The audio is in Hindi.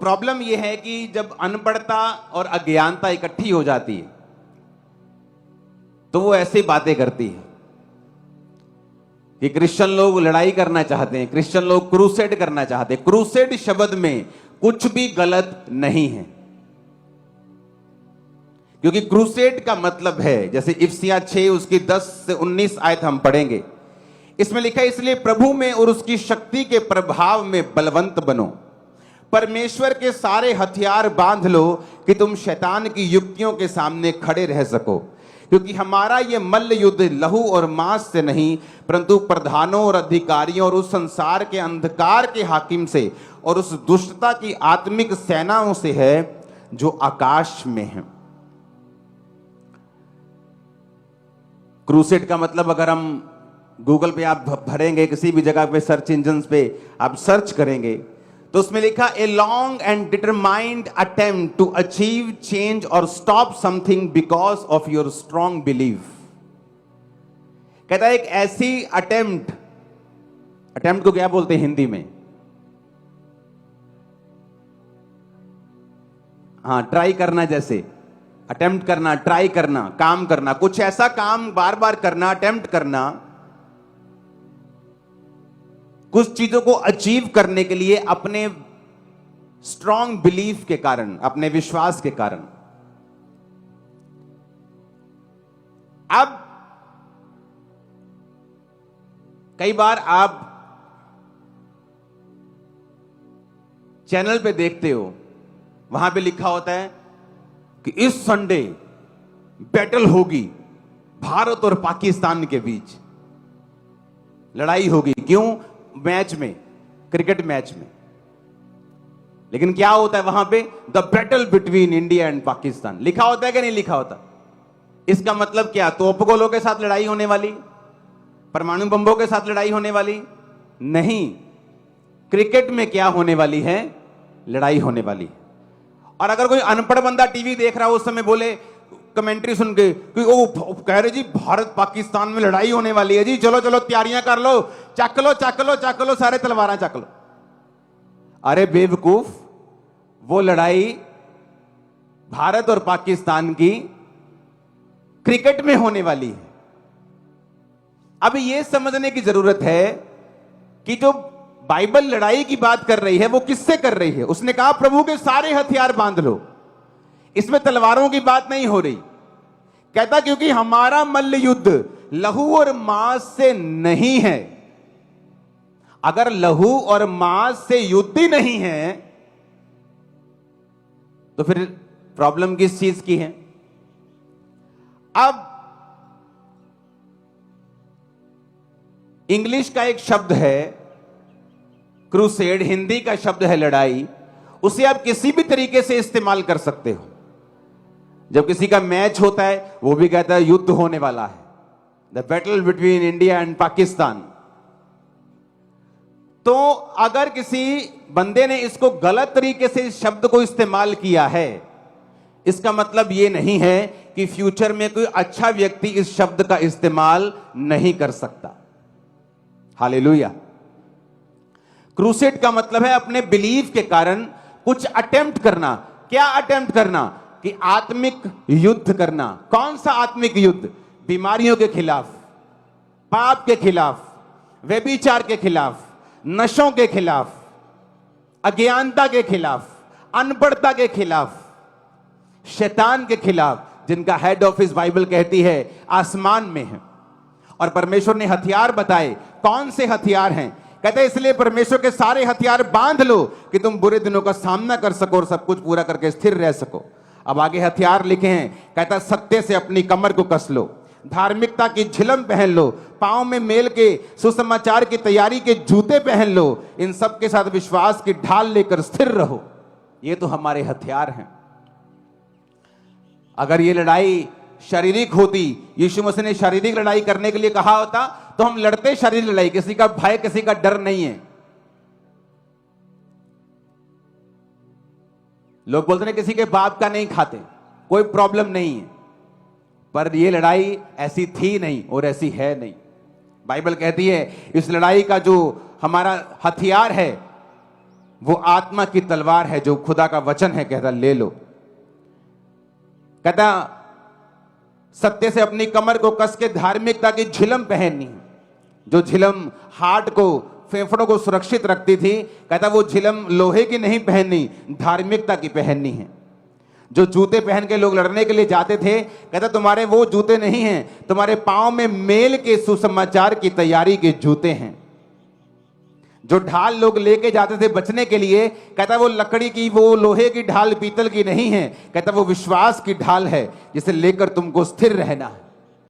प्रॉब्लम यह है कि जब अनपढ़ता और अज्ञानता इकट्ठी हो जाती है तो वो ऐसी बातें करती है कि क्रिश्चियन लोग लड़ाई करना चाहते हैं, क्रिश्चियन लोग क्रूसेड करना चाहते हैं। क्रूसेड शब्द में कुछ भी गलत नहीं है, क्योंकि क्रूसेड का मतलब है, जैसे इफिसियां 6 उसकी 10 से 19 आयत हम पढ़ेंगे, इसमें लिखा है, इसलिए प्रभु में और उसकी शक्ति के प्रभाव में बलवंत बनो, परमेश्वर के सारे हथियार बांध लो कि तुम शैतान की युक्तियों के सामने खड़े रह सको, क्योंकि हमारा यह मल्ल युद्ध लहू और मांस से नहीं परंतु प्रधानों और अधिकारियों और उस संसार के अंधकार के हाकिम से और उस दुष्टता की आत्मिक सेनाओं से है जो आकाश में है। क्रूसेड का मतलब अगर हम गूगल पे आप भरेंगे, किसी भी जगह पे सर्च इंजन पे आप सर्च करेंगे तो उसमें लिखा a long and determined attempt to achieve change or stop something because of your strong believe. कहता है एक ऐसी अटेम्प्ट को क्या बोलते हैं हिंदी में? हाँ, ट्राई करना, जैसे अटेम्प्ट करना, ट्राई करना, काम करना, कुछ ऐसा काम बार बार करना, अटेम्प्ट करना, कुछ चीजों को अचीव करने के लिए अपने स्ट्रॉन्ग बिलीफ के कारण, अपने विश्वास के कारण। अब कई बार आप चैनल पे देखते हो, वहां पे लिखा होता है कि इस संडे बैटल होगी भारत और पाकिस्तान के बीच, लड़ाई होगी। क्यों? मैच में, क्रिकेट मैच में। लेकिन क्या होता है वहां पे? The battle between India and Pakistan लिखा होता है कि नहीं लिखा होता? इसका मतलब क्या? तोपगोलों के साथ लड़ाई होने वाली? परमाणु बम्बों के साथ लड़ाई होने वाली? नहीं, क्रिकेट में क्या होने वाली है? लड़ाई होने वाली है। और अगर कोई अनपढ़ बंदा टीवी देख रहा हो उस समय बोले, कमेंट्री सुन के कि वो कह रहे जी भारत पाकिस्तान में लड़ाई होने वाली है जी, चलो चलो तैयारियां कर लो, चक लो चक लो चक लो, सारे तलवारें चक लो। अरे बेवकूफ, वो लड़ाई भारत और पाकिस्तान की क्रिकेट में होने वाली है। अब यह समझने की जरूरत है कि जो बाइबल लड़ाई की बात कर रही है वो किससे कर रही है? उसने कहा प्रभु के सारे हथियार बांध लो। इसमें तलवारों की बात नहीं हो रही। कहता क्योंकि हमारा मल्ल युद्ध लहू और मांस से नहीं है। अगर लहू और मांस से युद्ध ही नहीं है तो फिर प्रॉब्लम किस चीज की है? अब इंग्लिश का एक शब्द है क्रूसेड, हिंदी का शब्द है लड़ाई। उसे आप किसी भी तरीके से इस्तेमाल कर सकते हो। जब किसी का मैच होता है वो भी कहता है युद्ध होने वाला है, the battle between India and Pakistan. तो अगर किसी बंदे ने इसको गलत तरीके से इस शब्द को इस्तेमाल किया है, इसका मतलब यह नहीं है कि फ्यूचर में कोई अच्छा व्यक्ति इस शब्द का इस्तेमाल नहीं कर सकता। हालेलुया। क्रूसेड का मतलब है अपने बिलीफ के कारण कुछ अटेम्प्ट करना। क्या अटेम्प्ट करना? कि आत्मिक युद्ध करना। कौन सा आत्मिक युद्ध? बीमारियों के खिलाफ, पाप के खिलाफ, व्यभिचार के खिलाफ, नशों के खिलाफ, अज्ञानता के खिलाफ, अनपढ़ता के खिलाफ, शैतान के खिलाफ, जिनका हेड ऑफिस बाइबल कहती है आसमान में है। और परमेश्वर ने हथियार बताए। कौन से हथियार हैं? कहते हैं इसलिए परमेश्वर के सारे हथियार बांध लो कि तुम बुरे दिनों का सामना कर सको और सब कुछ पूरा करके स्थिर रह सको। अब आगे हथियार लिखे हैं। कहता सत्य से अपनी कमर को कस लो, धार्मिकता की झिलम पहन लो, पांव में मेल के सुसमाचार की तैयारी के जूते पहन लो, इन सब के साथ विश्वास की ढाल लेकर स्थिर रहो। ये तो हमारे हथियार हैं। अगर ये लड़ाई शारीरिक होती, यीशु मसीह ने शारीरिक लड़ाई करने के लिए कहा होता तो हम लड़ते शारीरिक लड़ाई। किसी का भय, किसी का डर नहीं है। लोग बोलते हैं किसी के बाप का नहीं खाते, कोई प्रॉब्लम नहीं है। पर यह लड़ाई ऐसी थी नहीं और ऐसी है नहीं। बाइबल कहती है इस लड़ाई का जो हमारा हथियार है वो आत्मा की तलवार है जो खुदा का वचन है। कहता ले लो। कहता सत्य से अपनी कमर को कस के धार्मिकता की झिलम पहननी। जो झिलम हार्ट को, फेफड़ों को सुरक्षित रखती थी, कहता वो झिलम लोहे की नहीं पहननी, धार्मिकता की पहननी है। जो जूते पहन के लोग लड़ने के लिए जाते थे, कहता तुम्हारे वो जूते नहीं हैं, तुम्हारे पांव में मेल के सुसमाचार की तैयारी के जूते हैं। जो ढाल लोग लेके जाते थे बचने के लिए, कहता वो लकड़ी की, वो लोहे की ढाल, पीतल की नहीं है, कहता वो विश्वास की ढाल है जिसे लेकर तुमको स्थिर रहना है।